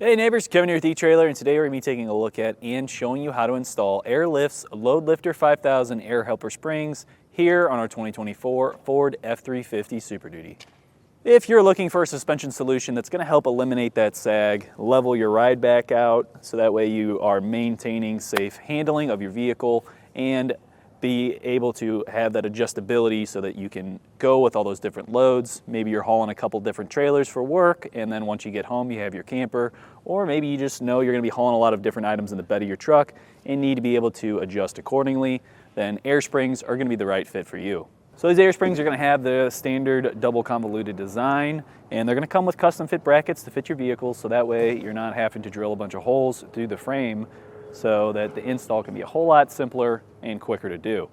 Hey neighbors, Kevin here with etrailer, and today we're going to be taking a look at and showing you how to install Lift's LoadLifter 5000 air helper springs here on our 2024 Ford F-350 Super Duty. If you're looking for a suspension solution that's going to help eliminate that sag, level your ride back out so that way you are maintaining safe handling of your vehicle and be able to have that adjustability so that you can go with all those different loads. Maybe you're hauling a couple different trailers for work, and then once you get home you have your camper, or maybe you just know you're going to be hauling a lot of different items in the bed of your truck and need to be able to adjust accordingly. Then air springs are going to be the right fit for you. So these air springs are going to have the standard double convoluted design, and they're going to come with custom fit brackets to fit your vehicle, so that way you're not having to drill a bunch of holes through the frame, so that the install can be a whole lot simpler and quicker to do.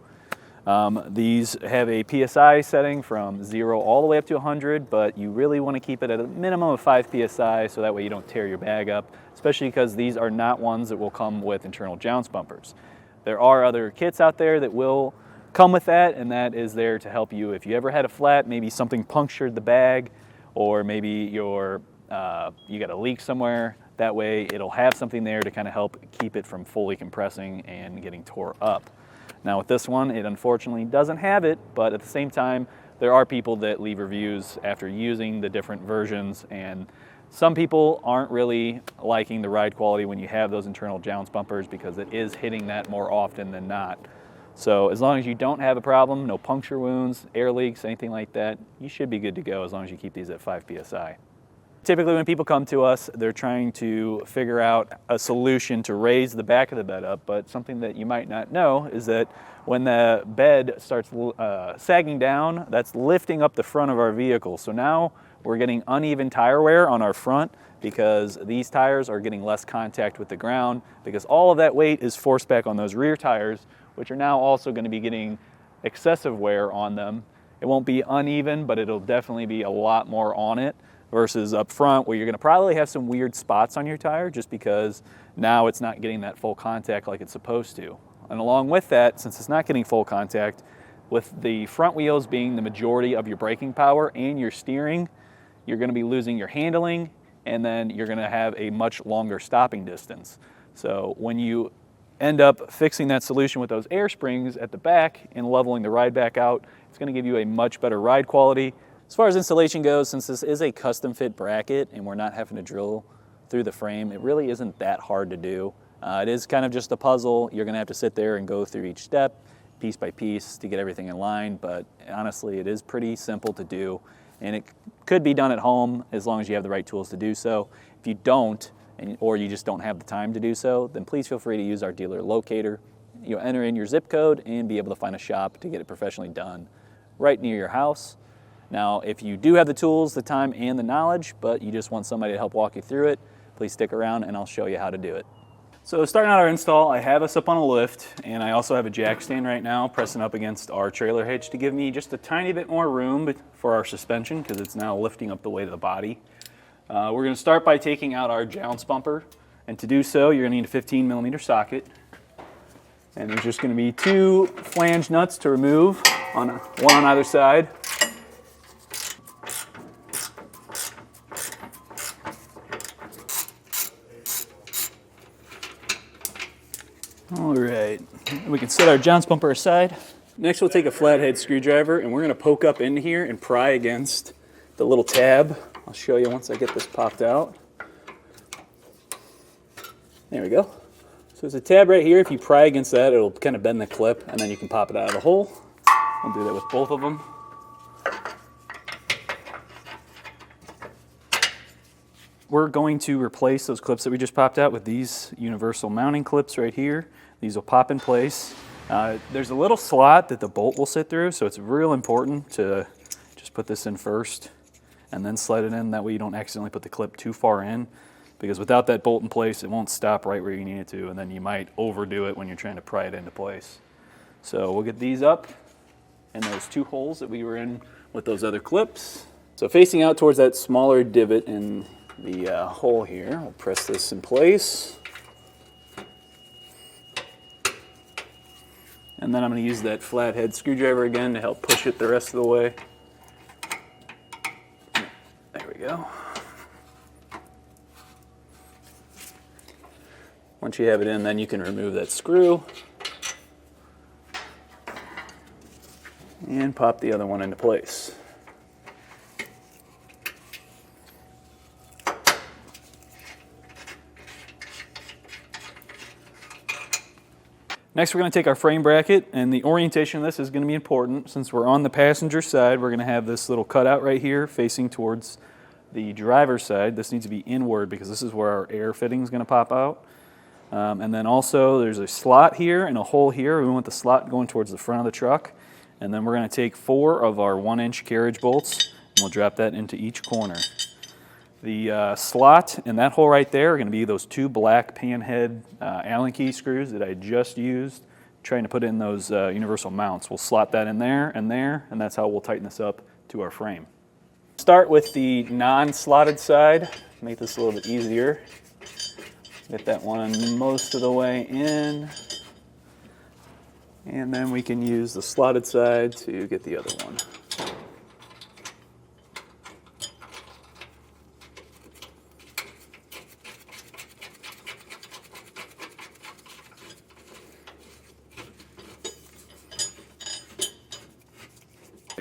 These have a PSI setting from 0 all the way up to 100, but you really want to keep it at a minimum of 5 PSI so that way you don't tear your bag up, especially because these are not ones that will come with internal jounce bumpers. There are other kits out there that will come with that, and that is there to help you if you ever had a flat, maybe something punctured the bag, or maybe you got a leak somewhere. That way it'll have something there to kind of help keep it from fully compressing and getting tore up. Now with this one, it unfortunately doesn't have it, but at the same time, there are people that leave reviews after using the different versions, and some people aren't really liking the ride quality when you have those internal jounce bumpers because it is hitting that more often than not. So as long as you don't have a problem, no puncture wounds, air leaks, anything like that, you should be good to go as long as you keep these at 5 PSI. Typically when people come to us, they're trying to figure out a solution to raise the back of the bed up, but something that you might not know is that when the bed starts sagging down, that's lifting up the front of our vehicle. So now we're getting uneven tire wear on our front because these tires are getting less contact with the ground because all of that weight is forced back on those rear tires, which are now also going to be getting excessive wear on them. It won't be uneven, but it'll definitely be a lot more on it versus up front where you're going to probably have some weird spots on your tire just because now it's not getting that full contact like it's supposed to. And along with that, since it's not getting full contact, with the front wheels being the majority of your braking power and your steering, you're going to be losing your handling, and then you're going to have a much longer stopping distance. So when you end up fixing that solution with those air springs at the back and leveling the ride back out, it's going to give you a much better ride quality. As far as installation goes, since this is a custom fit bracket and we're not having to drill through the frame, it really isn't that hard to do. It is kind of just a puzzle. You're going to have to sit there and go through each step, piece by piece, to get everything in line, but honestly, it is pretty simple to do, and it could be done at home as long as you have the right tools to do so. If you don't, or you just don't have the time to do so, then please feel free to use our dealer locator. You'll enter in your zip code and be able to find a shop to get it professionally done right near your house. Now, if you do have the tools, the time, and the knowledge, but you just want somebody to help walk you through it, please stick around and I'll show you how to do it. So starting out our install, I have us up on a lift, and I also have a jack stand right now pressing up against our trailer hitch to give me just a tiny bit more room for our suspension because it's now lifting up the weight of the body. We're going to start by taking out our jounce bumper, and to do so, you're going to need a 15mm socket. And there's just going to be 2 flange nuts to remove, one on either side. All right, we can set our jounce bumper aside. Next we'll take a flathead screwdriver and we're going to poke up into here and pry against the little tab. I'll show you once I get this popped out. There we go. So there's a tab right here. If you pry against that, it'll kind of bend the clip and then you can pop it out of the hole. I'll do that with both of them. We're going to replace those clips that we just popped out with these universal mounting clips right here. These will pop in place. There's a little slot that the bolt will sit through, so it's real important to just put this in first and then slide it in. That way you don't accidentally put the clip too far in, because without that bolt in place, it won't stop right where you need it to, and then you might overdo it when you're trying to pry it into place. So we'll get these up in those 2 holes that we were in with those other clips. So facing out towards that smaller divot in the hole here, we'll press this in place. And then I'm going to use that flathead screwdriver again to help push it the rest of the way. There we go. Once you have it in, then you can remove that screw and pop the other one into place. Next, we're going to take our frame bracket, and the orientation of this is going to be important. Since we're on the passenger side, we're going to have this little cutout right here facing towards the driver's side. This needs to be inward because this is where our air fitting is going to pop out. And then also there's a slot here and a hole here. We want the slot going towards the front of the truck. And then we're going to take 4 of our 1-inch carriage bolts, and we'll drop that into each corner. The slot and that hole right there are going to be those 2 black panhead Allen key screws that I just used, trying to put in those universal mounts. We'll slot that in there, and that's how we'll tighten this up to our frame. Start with the non-slotted side, make this a little bit easier. Get that one most of the way in, and then we can use the slotted side to get the other one.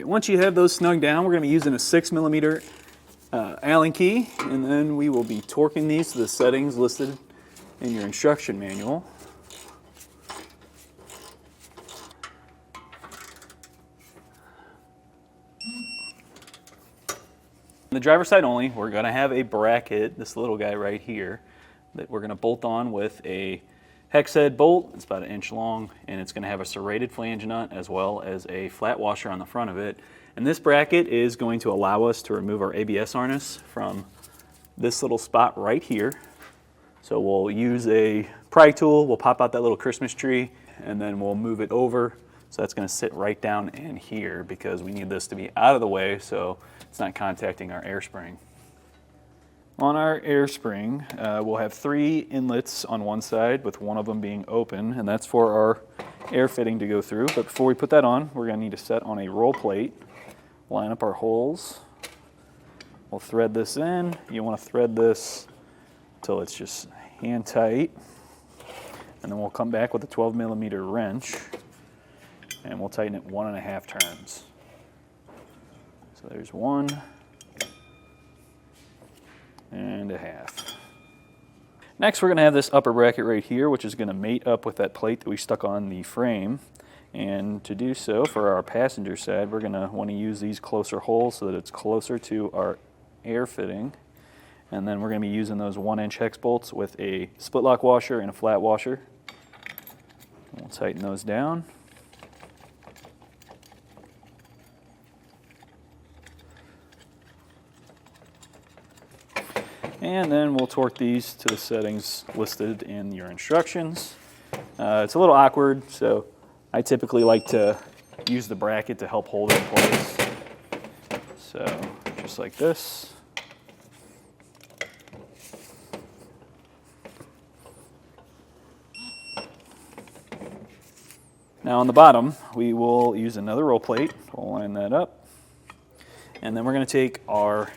Once you have those snug down, we're going to be using a 6mm Allen key, and then we will be torquing these to the settings listed in your instruction manual. On the driver's side only, we're going to have a bracket, this little guy right here, that we're going to bolt on with a hex head bolt. It's about 1 inch long, and it's going to have a serrated flange nut as well as a flat washer on the front of it. And this bracket is going to allow us to remove our ABS harness from this little spot right here. So we'll use a pry tool, we'll pop out that little Christmas tree, and then we'll move it over. So that's going to sit right down in here because we need this to be out of the way so it's not contacting our air spring. On our air spring, we'll have 3 inlets on one side with one of them being open, and that's for our air fitting to go through. But before we put that on, we're going to need to set on a roll plate, line up our holes. We'll thread this in. You want to thread this until it's just hand tight. And then we'll come back with a 12mm wrench, and we'll tighten it 1.5 turns. So there's 1.5. Next, we're going to have this upper bracket right here, which is going to mate up with that plate that we stuck on the frame. And to do so, for our passenger side, we're going to want to use these closer holes so that it's closer to our air fitting. And then we're going to be using those 1-inch hex bolts with a split lock washer and a flat washer. We'll tighten those down. And then we'll torque these to the settings listed in your instructions. It's a little awkward, so I typically like to use the bracket to help hold it in place. So just like this. Now on the bottom, we will use another roll plate. We'll line that up. And then we're going to take our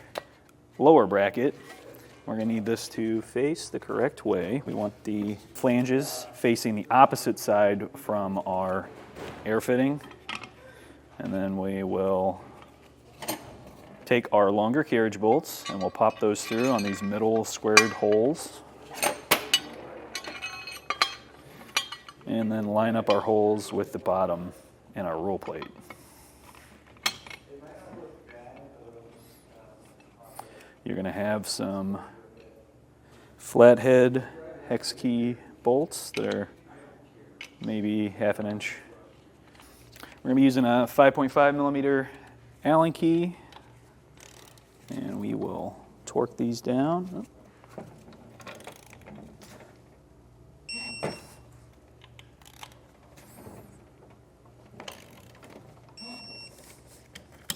lower bracket. We're going to need this to face the correct way. We want the flanges facing the opposite side from our air fitting. And then we will take our longer carriage bolts and we'll pop those through on these middle squared holes. And then line up our holes with the bottom in our roll plate. You're going to have some flathead hex key bolts that are maybe 1/2 inch. We're going to be using a 5.5mm Allen key, and we will torque these down.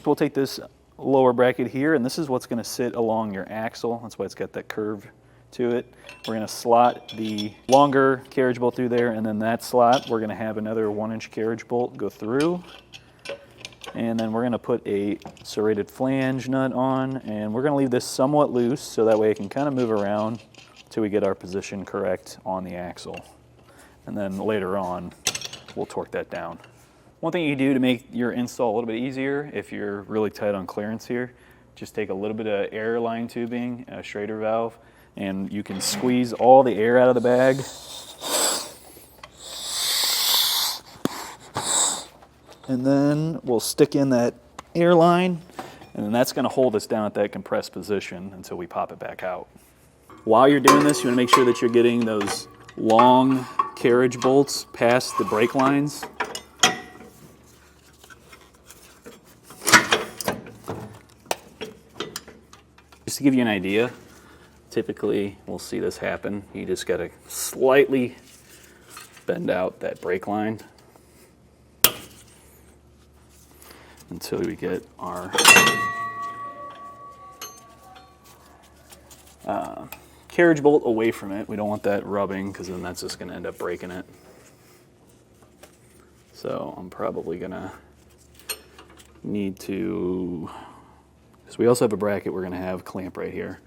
We'll take this lower bracket here, and this is what's going to sit along your axle. That's why it's got that curve to it. We're going to slot the longer carriage bolt through there, and then that slot, we're going to have another 1-inch carriage bolt go through. And then we're going to put a serrated flange nut on, and we're going to leave this somewhat loose so that way it can kind of move around till we get our position correct on the axle. And then later on, we'll torque that down. One thing you can do to make your install a little bit easier, if you're really tight on clearance here, just take a little bit of air line tubing, a Schrader valve, and you can squeeze all the air out of the bag. And then we'll stick in that air line, and then that's going to hold us down at that compressed position until we pop it back out. While you're doing this, you want to make sure that you're getting those long carriage bolts past the brake lines. Just to give you an idea, typically we'll see this happen. You just got to slightly bend out that brake line until we get our carriage bolt away from it. We don't want that rubbing because then that's just going to end up breaking it. So I'm probably going to need to, because we also have a bracket we're going to have clamp right here.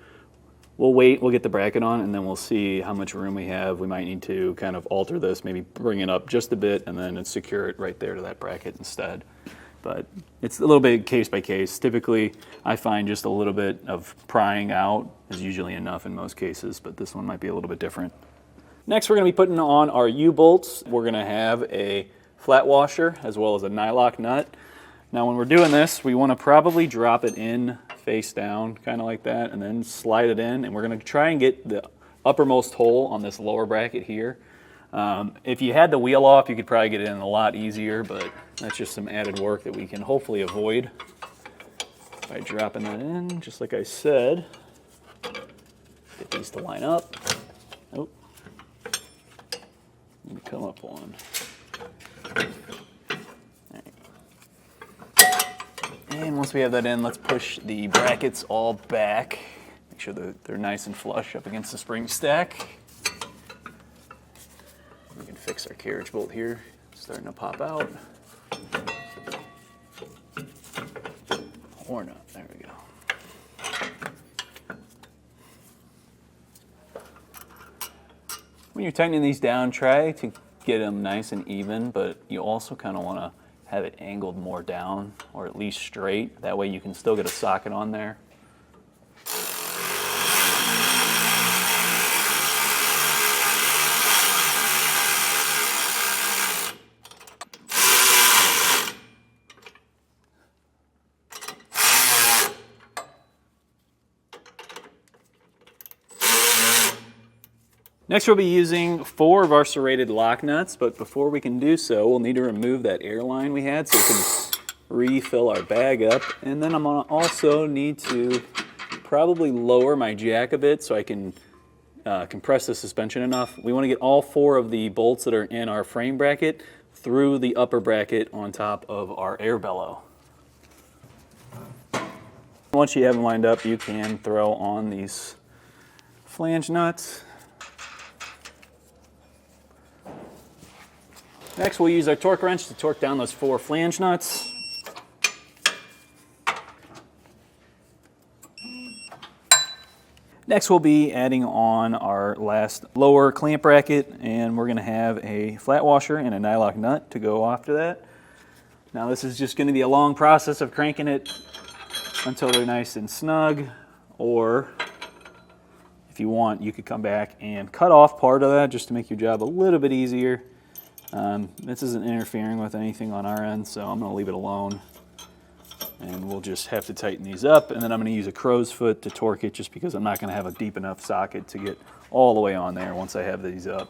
We'll wait, we'll get the bracket on, and then we'll see how much room we have. We might need to kind of alter this, maybe bring it up just a bit, and then secure it right there to that bracket instead. But it's a little bit case by case. Typically, I find just a little bit of prying out is usually enough in most cases, but this one might be a little bit different. Next, we're going to be putting on our U-bolts. We're going to have a flat washer as well as a nylock nut. Now, when we're doing this, we want to probably drop it in face down, kind of like that, and then slide it in, and we're going to try and get the uppermost hole on this lower bracket here. If you had the wheel off, you could probably get it in a lot easier, but that's just some added work that we can hopefully avoid by dropping that in, just like I said. Get these to line up. Oh, let me come up one. And once we have that in, let's push the brackets all back. Make sure that they're nice and flush up against the spring stack. We can fix our carriage bolt here. It's starting to pop out. Or not. There we go. When you're tightening these down, try to get them nice and even, but you also kind of want to have it angled more down, or at least straight. That way you can still get a socket on there. Next, we'll be using 4 of our serrated lock nuts, but before we can do so, we'll need to remove that air line we had so we can refill our bag up. And then I'm gonna also need to probably lower my jack a bit so I can compress the suspension enough. We want to get all 4 of the bolts that are in our frame bracket through the upper bracket on top of our air bellow. Once you have them lined up, you can throw on these flange nuts. Next, we'll use our torque wrench to torque down those 4 flange nuts. Next, we'll be adding on our last lower clamp bracket, and we're going to have a flat washer and a nylock nut to go after that. Now, this is just going to be a long process of cranking it until they're nice and snug, or if you want, you could come back and cut off part of that just to make your job a little bit easier. This isn't interfering with anything on our end, so I'm going to leave it alone. And we'll just have to tighten these up, and then I'm going to use a crow's foot to torque it just because I'm not going to have a deep enough socket to get all the way on there once I have these up.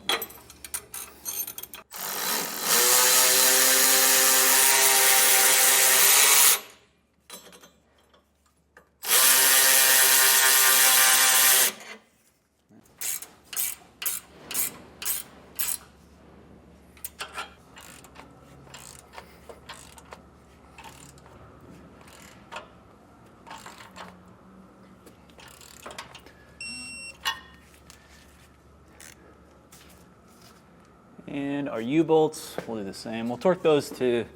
And our U-bolts, we'll do the same. We'll torque those to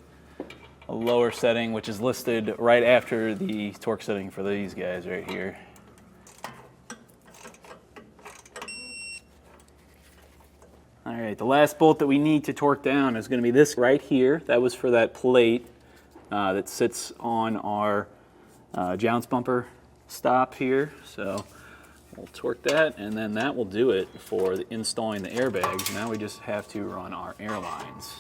a lower setting, which is listed right after the torque setting for these guys right here. All right, the last bolt that we need to torque down is going to be this right here. That was for that plate that sits on our jounce bumper stop here. So we'll torque that, and then that will do it for installing the airbags. Now we just have to run our air lines.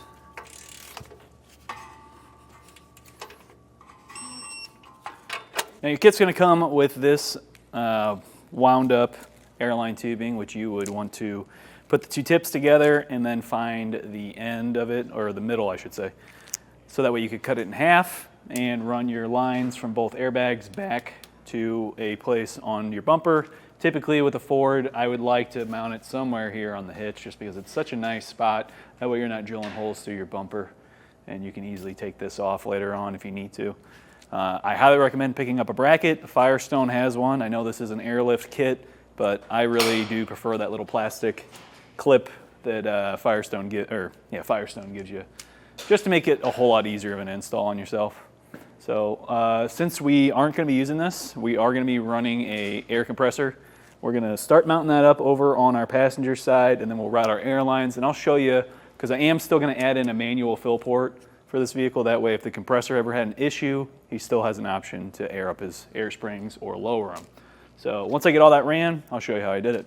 Now your kit's going to come with this wound up airline tubing, which you would want to put the two tips together and then find the end of it, or the middle I should say. So that way you could cut it in half and run your lines from both airbags back to a place on your bumper. Typically with a Ford, I would like to mount it somewhere here on the hitch just because it's such a nice spot. That way you're not drilling holes through your bumper, and you can easily take this off later on if you need to. I highly recommend picking up a bracket. Firestone has one. I know this is an airlift kit, but I really do prefer that little plastic clip that Firestone gives you, just to make it a whole lot easier of an install on yourself. So since we aren't going to be using this, we are going to be running a air compressor. We're going to start mounting that up over on our passenger side, and then we'll route our air lines. And I'll show you, because I am still going to add in a manual fill port for this vehicle. That way, if the compressor ever had an issue, he still has an option to air up his air springs or lower them. So once I get all that ran, I'll show you how I did it.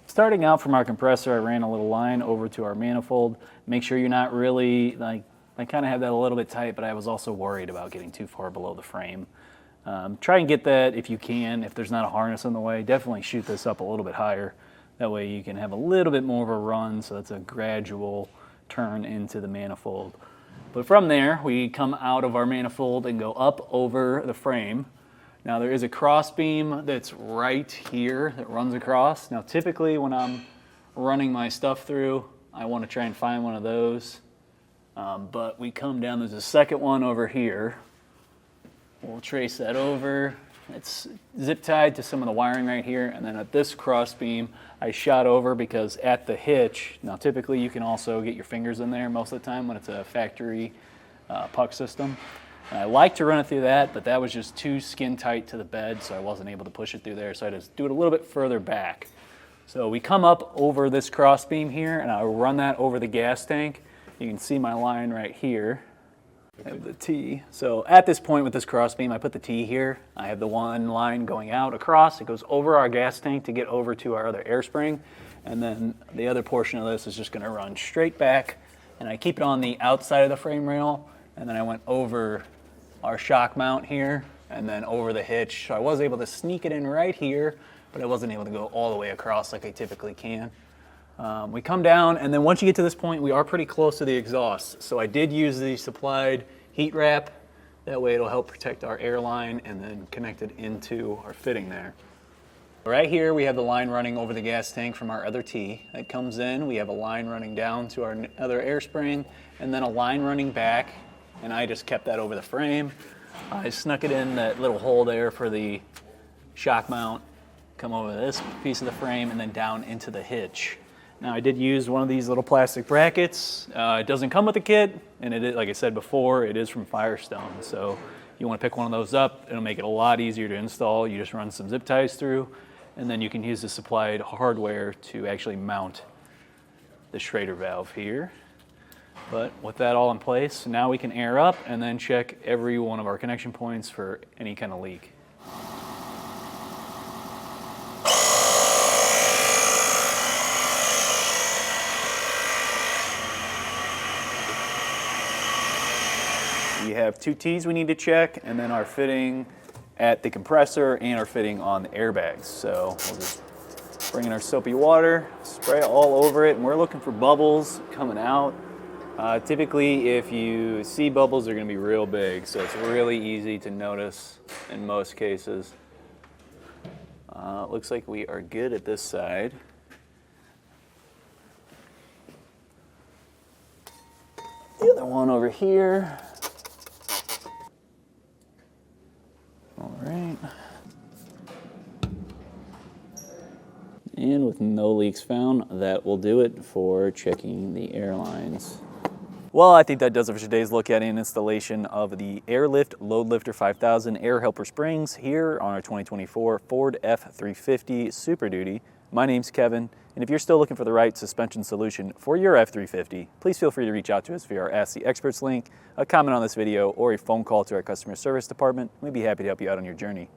Starting out from our compressor, I ran a little line over to our manifold. Make sure you're not really, I kind of have that a little bit tight, but I was also worried about getting too far below the frame. Try and get that if you can. If there's not a harness in the way, definitely shoot this up a little bit higher. That way you can have a little bit more of a run, so that's a gradual turn into the manifold. But from there, we come out of our manifold and go up over the frame. Now there is a cross beam that's right here that runs across. Now typically when I'm running my stuff through, I want to try and find one of those. But we come down, there's a second one over here. We'll trace that over. It's zip tied to some of the wiring right here. And then at this cross beam, I shot over because at the hitch, now typically you can also get your fingers in there most of the time when it's a factory puck system. And I like to run it through that, but that was just too skin tight to the bed, so I wasn't able to push it through there, so I had to do it a little bit further back. So we come up over this cross beam here, and I'll run that over the gas tank. You can see my line right here. I have the T. So at this point with this cross beam, I put the T here. I have the one line going out across. It goes over our gas tank to get over to our other air spring. And then the other portion of this is just going to run straight back. And I keep it on the outside of the frame rail. And then I went over our shock mount here and then over the hitch. So I was able to sneak it in right here, but I wasn't able to go all the way across like I typically can. We come down, and then once you get to this point, we are pretty close to the exhaust. So I did use the supplied heat wrap. That way it'll help protect our air line and then connect it into our fitting there. Right here we have the line running over the gas tank from our other T. That comes in, we have a line running down to our other air spring, and then a line running back, and I just kept that over the frame. I snuck it in that little hole there for the shock mount, come over this piece of the frame, and then down into the hitch. Now I did use one of these little plastic brackets. It doesn't come with the kit, and it is, like I said before, it is from Firestone. So you want to pick one of those up. It'll make it a lot easier to install. You just run some zip ties through, and then you can use the supplied hardware to actually mount the Schrader valve here. But with that all in place, now we can air up and then check every one of our connection points for any kind of leak. We have two T's we need to check, and then our fitting at the compressor and our fitting on the airbags. So we'll just bring in our soapy water, spray it all over it, and we're looking for bubbles coming out. Typically, if you see bubbles, they're going to be real big, so it's really easy to notice in most cases. Looks like we are good at this side. The other one over here. All right. And with no leaks found, that will do it for checking the airlines. Well, I think that does it for today's look at and installation of the Lift LoadLifter 5000 air helper springs here on our 2024 Ford F-350 Super Duty. My name's Kevin, and if you're still looking for the right suspension solution for your F-350, please feel free to reach out to us via our Ask the Experts link, a comment on this video, or a phone call to our customer service department. We'd be happy to help you out on your journey.